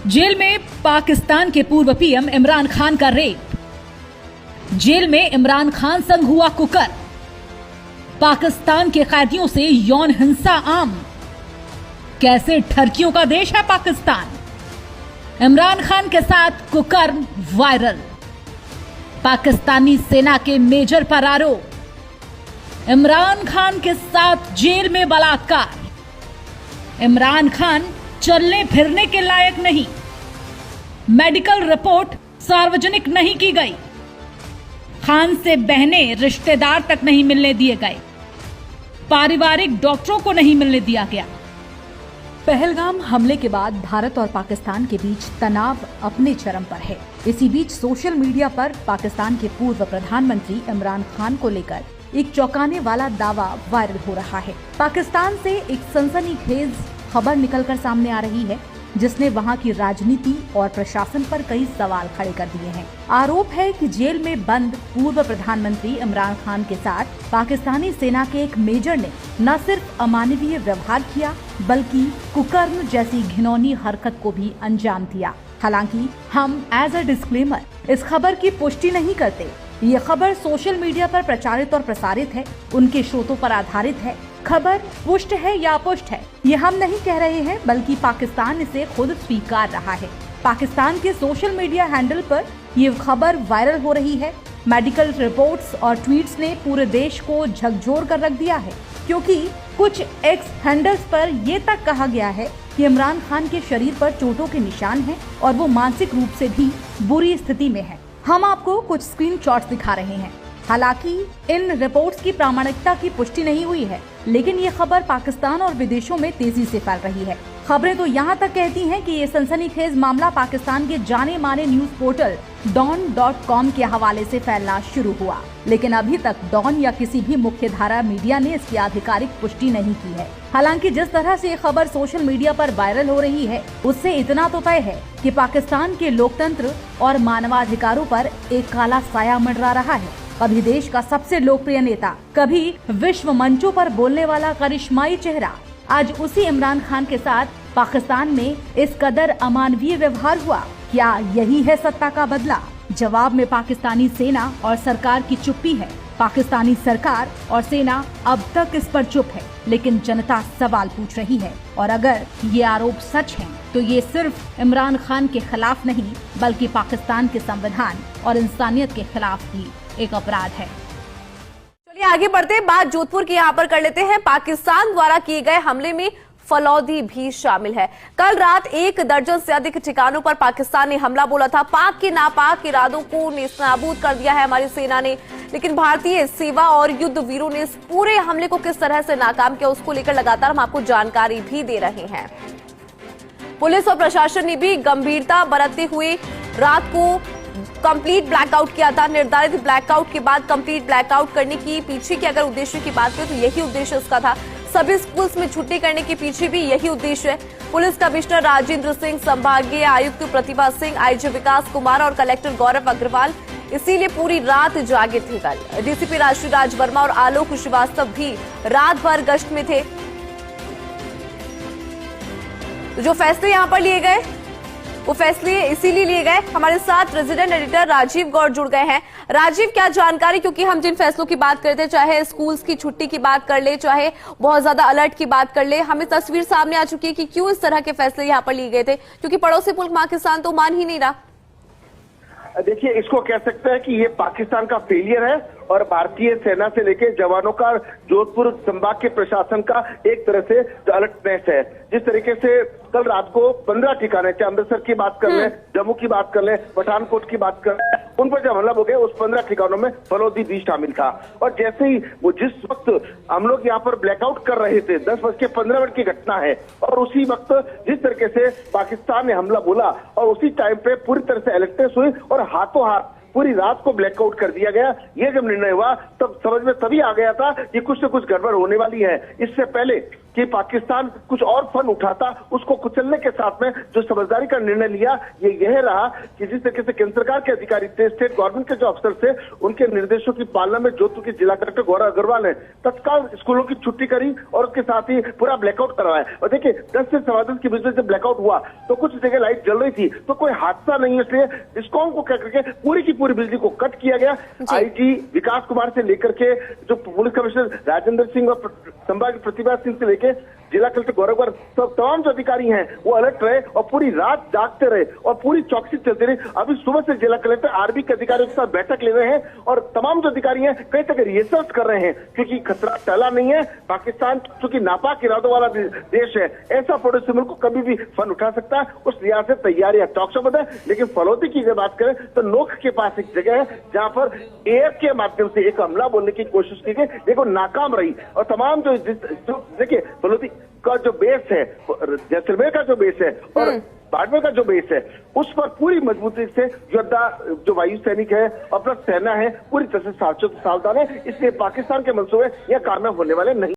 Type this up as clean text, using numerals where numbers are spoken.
Jail में पाकिस्तान के पूर्व पीएम इमरान खान का रेप। जेल में इमरान खान संग हुआ कुकर। पाकिस्तान के कैदियों से यौन हिंसा आम। कैसे ठरकियों का देश है पाकिस्तान। इमरान खान के साथ कुकर्म वायरल। पाकिस्तानी सेना के मेजर पर आरोप। इमरान खान के साथ जेल में बलात्कार। इमरान खान चलने फिरने के लायक नहीं। मेडिकल रिपोर्ट सार्वजनिक नहीं की गई। खान से बहने रिश्तेदार तक नहीं मिलने दिए गए। पारिवारिक डॉक्टरों को नहीं मिलने दिया गया। पहलगाम हमले के बाद भारत और पाकिस्तान के बीच तनाव अपने चरम पर है। इसी बीच सोशल मीडिया पर पाकिस्तान के पूर्व प्रधानमंत्री इमरान खान को लेकर एक चौंकाने वाला दावा वायरल हो रहा है। पाकिस्तान से एक सनसनीखेज खबर निकलकर सामने आ रही है, जिसने वहां की राजनीति और प्रशासन पर कई सवाल खड़े कर दिए हैं। आरोप है कि जेल में बंद पूर्व प्रधानमंत्री इमरान खान के साथ पाकिस्तानी सेना के एक मेजर ने न सिर्फ अमानवीय व्यवहार किया, बल्कि कुकर्म जैसी घिनौनी हरकत को भी अंजाम दिया। हालांकि हम एज अ डिस्क्लेमर इस खबर की पुष्टि नहीं करते। ये खबर सोशल मीडिया पर प्रचारित और प्रसारित है, उनके स्रोतों पर आधारित है। खबर पुष्ट है या अपुष्ट है, ये हम नहीं कह रहे हैं, बल्कि पाकिस्तान इसे खुद स्वीकार रहा है। पाकिस्तान के सोशल मीडिया हैंडल पर ये खबर वायरल हो रही है। मेडिकल रिपोर्ट्स और ट्वीट्स ने पूरे देश को झकझोर कर रख दिया है, क्योंकि कुछ एक्स हैंडल्स पर ये तक कहा गया है कि इमरान खान के शरीर पर चोटों के निशान हैं और वो मानसिक रूप से भी बुरी स्थिति में है। हम आपको कुछ स्क्रीनशॉट्स दिखा रहे हैं। हालांकि इन रिपोर्ट्स की प्रामाणिकता की पुष्टि नहीं हुई है, लेकिन ये खबर पाकिस्तान और विदेशों में तेजी से फैल रही है। खबरें तो यहाँ तक कहती हैं कि ये सनसनीखेज मामला पाकिस्तान के जाने माने न्यूज पोर्टल डॉन.com के हवाले से फैलना शुरू हुआ, लेकिन अभी तक डॉन या किसी भी मुख्य धारा मीडिया ने इसकी आधिकारिक पुष्टि नहीं की है। हालांकि जिस तरह से ये खबर सोशल मीडिया पर वायरल हो रही है, उससे इतना तो तय है कि पाकिस्तान के लोकतंत्र और मानवाधिकारों पर एक काला साया मंडरा रहा है। कभी देश का सबसे लोकप्रिय नेता, कभी विश्व मंचों पर बोलने वाला करिश्माई चेहरा, आज उसी इमरान खान के साथ पाकिस्तान में इस कदर अमानवीय व्यवहार हुआ। क्या यही है सत्ता का बदला? जवाब में पाकिस्तानी सेना और सरकार की चुप्पी है। पाकिस्तानी सरकार और सेना अब तक इस पर चुप है, लेकिन जनता सवाल पूछ रही है। और अगर ये आरोप सच हैं, तो ये सिर्फ इमरान खान के खिलाफ नहीं, बल्कि पाकिस्तान के संविधान और इंसानियत के खिलाफ भी एक अपराध है। चलिए आगे बढ़ते हैं, बात जोधपुर की यहाँ पर कर लेते हैं। पाकिस्तान द्वारा किए गए हमले में फलौदी भी शामिल है। कल रात 1 दर्जन से अधिक ठिकानों पर पाकिस्तान ने हमला बोला था। पाक के नापाक इरादों को नेस्तनाबूद कर दिया है हमारी सेना ने, लेकिन भारतीय सेवा और युद्ध वीरों ने इस पूरे हमले को किस तरह से नाकाम किया, उसको लेकर लगातार हम आपको जानकारी भी दे रहे हैं। पुलिस और प्रशासन ने भी गंभीरता बरतते हुए रात को कंप्लीट ब्लैकआउट किया था। निर्धारित ब्लैकआउट के बाद कंप्लीट ब्लैकआउट करने की पीछे की अगर उद्देश्य की बात करें तो यही उद्देश्य उसका था। सभी स्कूल्स में छुट्टी करने के पीछे भी यही उद्देश्य है। पुलिस कमिश्नर राजेंद्र सिंह, संभागीय आयुक्त प्रतिभा सिंह, आईजी विकास कुमार और कलेक्टर गौरव अग्रवाल इसीलिए पूरी रात जागे थे। कल डीसीपी राष्ट्रीय राज वर्मा और आलोक श्रीवास्तव भी रात भर गश्त में थे। जो फैसले यहाँ पर लिए गए वो फैसले इसीलिए लिए गए। हमारे साथ रेजिडेंट एडिटर राजीव गौड़ जुड़ गए हैं। राजीव, क्या जानकारी, क्योंकि हम जिन फैसलों की बात करते हैं, चाहे स्कूल्स की छुट्टी की बात कर ले, चाहे बहुत ज्यादा अलर्ट की बात कर ले, हमें तस्वीर सामने आ चुकी है कि क्यों इस तरह के फैसले यहाँ पर लिए गए थे, क्योंकि पड़ोसी मुल्क पाकिस्तान तो मान ही नहीं रहा। देखिए, इसको कह सकते हैं कि ये पाकिस्तान का फेलियर है और भारतीय सेना से लेकर जवानों का, जोधपुर संभाग के प्रशासन का एक तरह से अलर्टनेस है। जिस तरीके से कल रात को 15 ठिकाने, चाहे अमृतसर की बात कर लें, जम्मू की बात कर लें, पठानकोट की बात कर लें, उन पर जब हमला हो गया, उस 15 ठिकानों में फलौदी भी शामिल था। और जैसे ही वो जिस वक्त हम लोग यहाँ पर ब्लैकआउट कर रहे थे, 10:15 की घटना है, और उसी वक्त जिस तरीके से पाकिस्तान ने हमला बोला और उसी टाइम पे पूरी तरह से अलर्टनेस हुई और हाथों हाथ पूरी रात को ब्लैकआउट कर दिया गया। ये जब निर्णय हुआ तब समझ में तभी आ गया था कि कुछ न कुछ गड़बड़ होने वाली है। इससे पहले कि पाकिस्तान कुछ और फन उठाता, उसको कुचलने के साथ में जो समझदारी का निर्णय लिया ये यह रहा कि जिस तरीके से केंद्र सरकार के अधिकारी थे, स्टेट गवर्नमेंट के जो अफसर थे, उनके निर्देशों की पालना में जोधपुर के जिला कलेक्टर गौरव अग्रवाल ने तत्काल स्कूलों की छुट्टी करी और उसके साथ ही पूरा ब्लैकआउट करवाया। और देखिए 10 से 10:15 के बीच में जब ब्लैकआउट हुआ तो कुछ जगह लाइट जल रही थी, तो कोई हादसा नहीं है, इसलिए डिस्कॉम को क्या करके पूरी की पूरी बिजली को कट किया गया। आईजी विकास कुमार से लेकर के जो पुलिस कमिश्नर राजेंद्र सिंह और संभाग प्रतिभा सिंह से लेकर जिला कलेक्टर गौरव सब तमाम जो अधिकारी हैं वो अलर्ट रहे और पूरी रात जागते रहे और पूरी चौकसी चलती रही। अभी सुबह से जिला कलेक्टर आरबी के अधिकारियों के साथ बैठक ले रहे हैं और तमाम जो अधिकारी हैं कई तक रिहर्सल्स कर रहे हैं, क्योंकि खतरा टला नहीं है। पाकिस्तान चूंकि नापाक इरादों वाला देश है, ऐसा पड़ोसी मुल्क को कभी भी फन उठा सकता है, उस लिहाज से तैयारियां टॉक्सबद है। लेकिन फलौदी की जब बात करें तो नोक के पास एक जगह है जहां पर एयर के माध्यम से एक हमला बोलने की कोशिश की गई, देखो नाकाम रही। और तमाम जो देखिए फलौदी का जो बेस है, जैसलमेर का जो बेस है और बाड़मेर का जो बेस है, उस पर पूरी मजबूती से योद्धा जो वायु सैनिक है अपना सेना है पूरी तरह से सावधान है। इसलिए पाकिस्तान के मंसूबे यह कामयाब होने वाले नहीं।